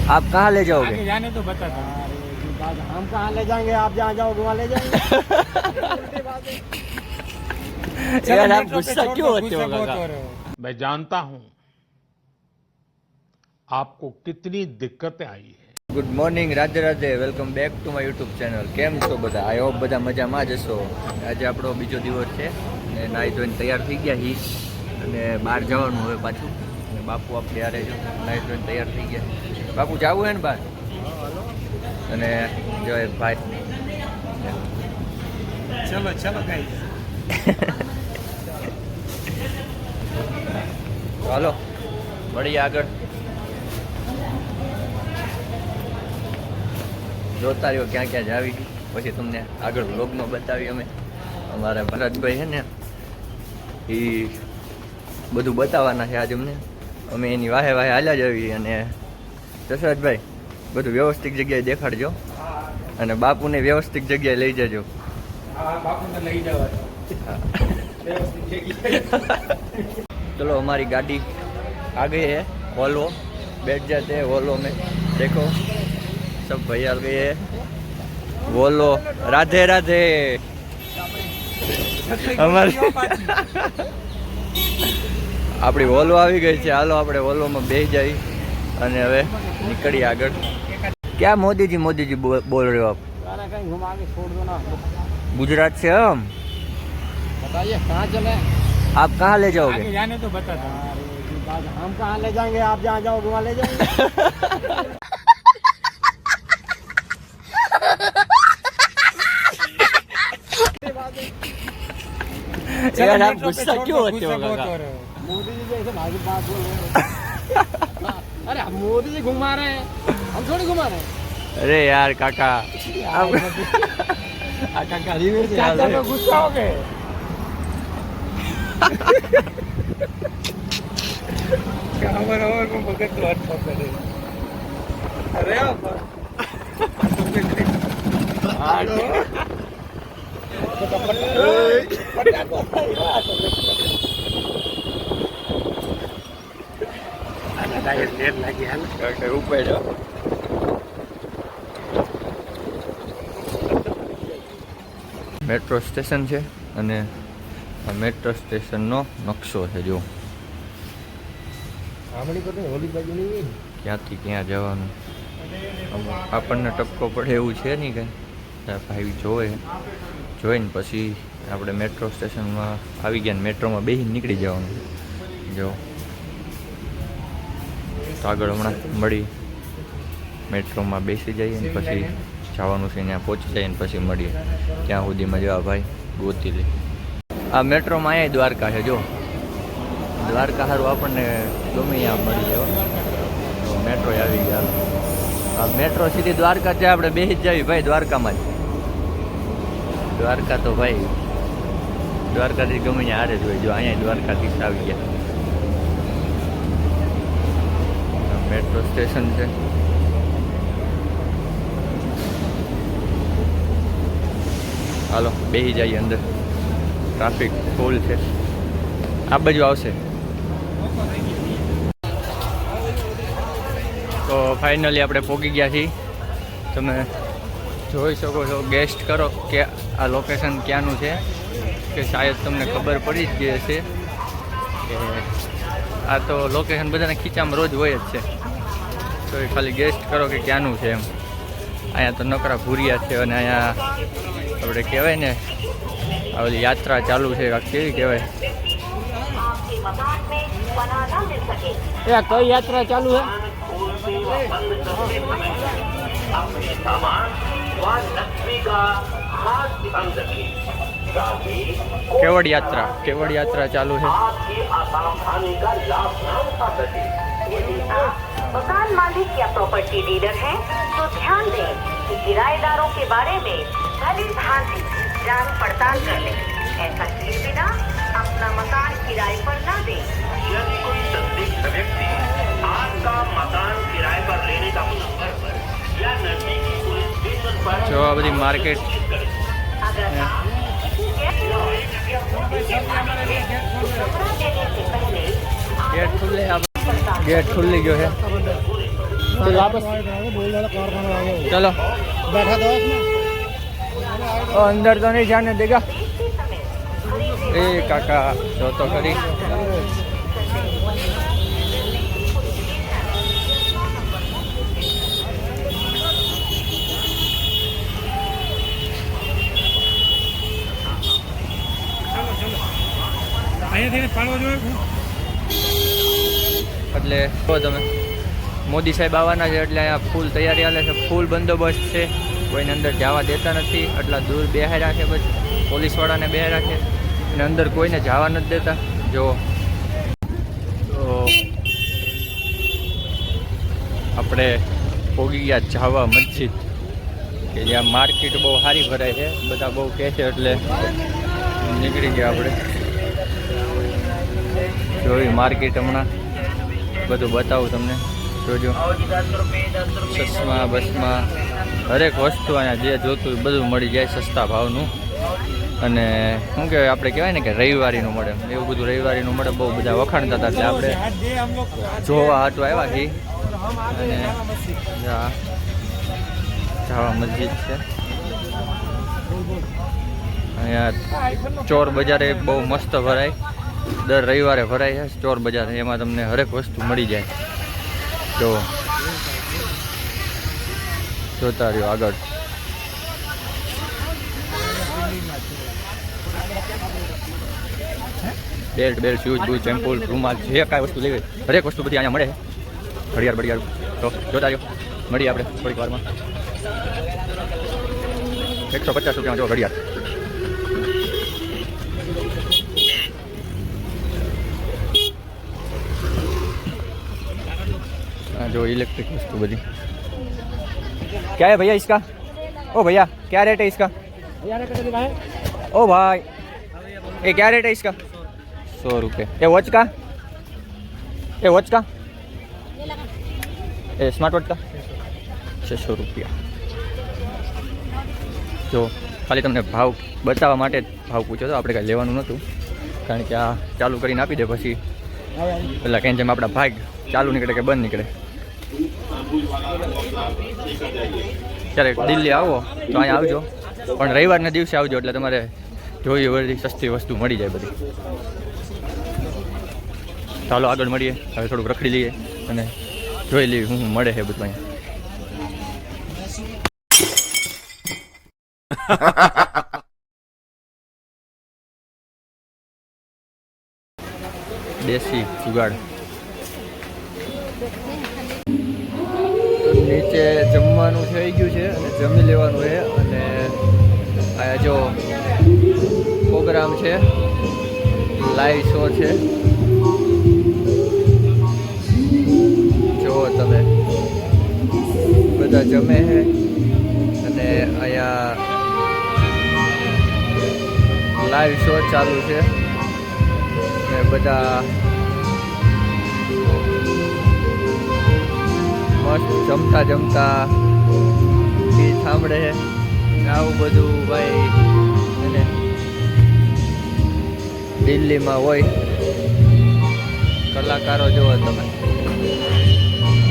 आप कहाँ ले जाओगे? आगे जाने तो बता दो। हम कहाँ ले जाएंगे, आप जहाँ जाओगे वहाँ ले जाएंगे। यार आप गुस्सा क्यों होते हो काका? मैं जानता हूँ आपको कितनी दिक्कतें आई है। Good morning, Radhe Radhe, welcome back to my YouTube channel. કેમ છો બધા? આઈ હોપ બધા મજામાં જ હશો. આજે આપણો બીજો દિવસ છે અને નાહી ધોઈને તૈયાર થઈ ગયા હી અને બહાર જવાનું હવે પાછું. અને બાપુ આપણે યારે જો નાહી ધોઈને તૈયાર થઈ ગયા. બાપુ જવું હે ને બહાર? અને જો એક ભાઈ चलो चलो गाइस. ચાલો મળીએ આગળ. જોતા રહ્યો ક્યાં ક્યાં જાવી પછી તમને આગળ વ્લોગમાં બતાવી. અમે અમારા ભરતભાઈ છે ને એ બધું બતાવવાના છે આજે અમને. અમે એની વાહે વાહે હાલ્યા જવી અને દશરથભાઈ બધું વ્યવસ્થિત જગ્યાએ દેખાડજો અને બાપુને વ્યવસ્થિત જગ્યાએ લઈ જજો. બાપુને લઈ જવા. चलो हमारी गाड़ी आ गई है वोल्वो. बैठ जाते हैं वोल्वो में. देखो सब भैया आ गए हैं वोल्वो. राधे राधे. અમારી આપણી વોલ્વો આવી ગઈ છે. હાલો આપણે વોલ્વોમાં બેસી જઈ અને હવે નીકળીએ આગળ. क्या मोदी जी बोल रहे हो आप? कहीं घुमा के छोड़ दो ना. गुजरात से हम. बताइए कहाँ चले? आप कहाँ ले जाओगे? आगे जाने तो बता दो. हम कहाँ ले जाएंगे, आप जहाँ जाओगे वहाँ ले जाएंगे. यार आप गुस्सा क्यों होते हो काका? मोदी जी जैसे भाई बात बोल रहे हैं. अरे हम मोदी जी घुमा रहे हैं, हम थोड़ी घुमा रहे हैं. अरे यार काका आप काका रिवर्स चाचा तो गुस्सा हो गए. और को भगत तो हट पकड़े. अरे મેટ્રો સ્ટેશન છે અને આ મેટ્રો સ્ટેશનનો નકશો છે. જો ક્યાંથી ક્યાં જવાનું આપણને ટપકો પડે એવું છે નહીં કંઈ. ભાઈ જોઈને પછી આપણે મેટ્રો સ્ટેશનમાં આવી ગયા. મેટ્રોમાં બેસીને નીકળી જવાનું. જો તો આગળ હમણાં મળી મેટ્રોમાં બેસી જઈએ ને પછી જવાનું છે. ત્યાં પહોંચી જઈએ ને પછી મળીએ. ત્યાં સુધીમાં જવા ભાઈ ગોતી લે. આ મેટ્રોમાં અહીંયા દ્વારકા છે. જો દ્વારકા સારું આપણને ગમે ત્યાં મળી જાય. મેટ્રો આવી ગયા. આ મેટ્રો સીધી દ્વારકા ત્યાં આપણે બેસી જ જવી ભાઈ દ્વારકામાં જ. દ્વારકા તો ભાઈ દ્વારકાથી ગમે ત્યાં હારે જ હોય. જો અહીંયા દ્વારકાથી આવી ગયા. મેટ્રો સ્ટેશન છે. હાલો બેસી જઈએ અંદર. ટ્રાફિક ફૂલ છે. આ બાજુ આવશે. તો ફાઇનલી આપણે પહોંચી ગયા છીએ. તમે જોઈ શકો છો. ગેસ્ટ કરો કે આ લોકેશન ક્યાંનું છે કે શાયદ તમને ખબર પડી જ ગઈ હશે કે આ તો લોકેશન બધાને ખીચામાં રોજ હોય જ છે. તો એ ખાલી ગેસ્ટ કરો કે ક્યાંનું છે એમ. અહીંયા તો નકરા ભૂરિયા છે અને અહીંયા આપણે કહેવાય ને આ ઓલી યાત્રા ચાલુ છે. કેવી કહેવાય? कई यात्रा चालू है. केवड़ यात्रा चालू है. मकान मालिक या प्रॉपर्टी डीलर है तो ध्यान दें कि किराएदारों के बारे में भली भांति जांच पड़ताल कर लें. ऐसा किए बिना अपना मकान किराए पर न दें. यदि कोई संदिग्ध व्यक्ति आपका मकान किराए पर लेने का नंबर पर या नजदीकी पुलिस स्टेशन पर जो आ बड़ी मार्केट गेट खुले गयो है. फिर वापस चलो बैठा दो अंदर तो नहीं जाने देगा ए काका जो तो खरी અહીંયાથી પાડવો જોઈએ એટલે જો તમે મોદી સાહેબ આવવાના છે એટલે અહીંયા ફૂલ તૈયારી હાલે છે, ફૂલ બંદોબસ્ત છે, કોઈને અંદર જવા દેતા નથી, આટલા દૂર બેહાર્યા છે, બસ પોલીસવાળાને બેહાર્યા છે અને અંદર કોઈને જવા નથી દેતા. જો તો આપણે પોગી ગયા જાવા મસ્જિદ કે જ્યાં માર્કેટ બહુ સારી ભરાય છે, બધા બહુ કહે છે એટલે નીકળી ગયા આપણે. જોઈ માર્કેટ હમણાં બધું બતાવું તમને, જોજો ચશ્મા બસમાં હરેક વસ્તુ અહીંયા જે જોતું હોય બધું મળી જાય સસ્તા ભાવનું. અને શું કહેવાય આપણે કહેવાય ને કે રવિવારીનું મળે, એવું બધું રવિવારીનું મળે, બહુ બધા વખાણતા હતા એટલે આપણે જોવા હાટું આવ્યા છીએ. અને જાવા મસ્જિદ છે અહીંયા. ચોર બજારે બહુ મસ્ત ભરાય, દર રવિવારે ભરાય છે ચોર બજાર, એમાં તમને હરેક વસ્તુ મળી જાય. જો જોતા રહ્યો આગળ. બેલ્ટ બેલ્ટ શૂઝ બૂઝ ચેમ્પલ રૂમાલ જે કાંઈ વસ્તુ લેવી હરેક વસ્તુ બધી અહીંયા મળે છે. ઘડિયાળ બડિયાળ તો જોતા રહ્યો, મળીએ આપણે થોડીક વારમાં. 150 રૂપિયામાં જો ઘડિયાળ. जो इलेक्ट्रिक वस्तु बड़ी क्या है भैया इसका? ओ भैया क्या रेट है इसका? ओ भाई ये क्या रेट है इसका? 100 रुपये. ये वॉच का? ये वॉच का? ये स्मार्ट वॉच का 600 रुपया. जो खाली તમને ભાવ બતાવવા માટે ભાવ પૂછ્યો તો, આપણે કાંઈ લેવાનું નહોતું કારણ કે આ ચાલુ કરીને આપી દે પછી પેલા કંઈ જેમ આપણા ભાગ ચાલુ નીકળે કે બંધ નીકળે. ત્યારે દિલ્હી આવો તો અહીંયા આવજો, પણ રવિવારના દિવસે આવજો એટલે તમારે જોઈએ બધી સસ્તી વસ્તુ મળી જાય બધી. ચાલો આગળ મળીએ, હવે થોડુંક રખડી લઈએ અને જોઈ લઈએ શું મળે છે બધું અહીંયા. દેશી જુગાડ. નીચે જમવાનું થઈ ગયું છે અને જમી લેવાનું છે. અને આ જો પ્રોગ્રામ છે, લાઈવ શો છે, જુઓ તમે બધા જમે છે. અને અહીંયા લાઈવ શો ચાલુ છે ને બધા મસ્ત જમતા જમતા ગીત સાંભળે છે. આવું બધું ભાઈ અને દિલ્હીમાં હોય કલાકારો જોવો તમે.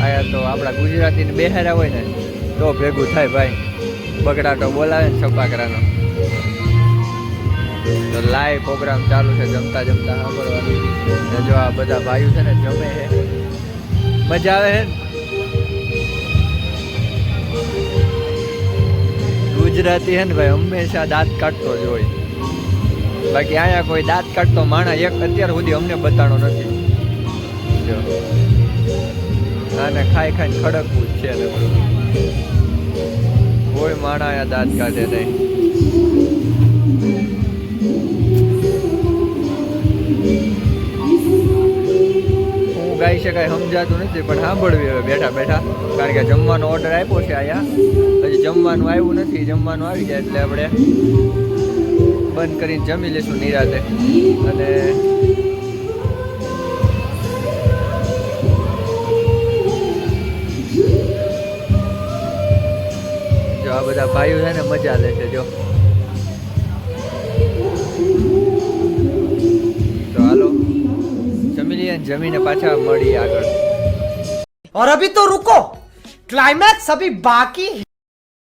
આયા તો આપણા ગુજરાતીને બેહાર્યા હોય ને તો ભેગું થાય ભાઈ, બગડાટો બોલાવે ને છપાકરાનો. તો લાઈવ પ્રોગ્રામ ચાલુ છે, જમતા જમતા સાંભળવાનું. જો આ બધા ભાઈઓ છે ને જમે છે, મજા આવે છે. ગુજરાતી હે ને ભાઈ હંમેશા દાંત કાઢતો જ હોય, બાકી અહીંયા કોઈ દાંત કાઢતો માણા એક અત્યાર સુધી અમને બતાડો નથી. જો આને ખાઈ ખાઈને ખડકવું જ છે ને, કોઈ માણા અહીંયા દાંત કાઢે નહીં. ગાઈ શકાય સમજાતું નથી પણ સાંભળવી હવે બેઠા બેઠા, કારણ કે જમવાનો ઓર્ડર આપ્યો છે અહીંયા, હજી જમવાનું આવ્યું નથી. જમવાનું આવી જાય એટલે આપણે બંધ કરીને જમી લઈશું નિરાતે. અને જો આ બધા ભાઈઓ છે ને મજા લે છે. જો તો હાલો જમી લઈએ, જમીને પાછા મળીએ આગળ. और अभी तो रुको, क्लाइमैक्स अभी बाकी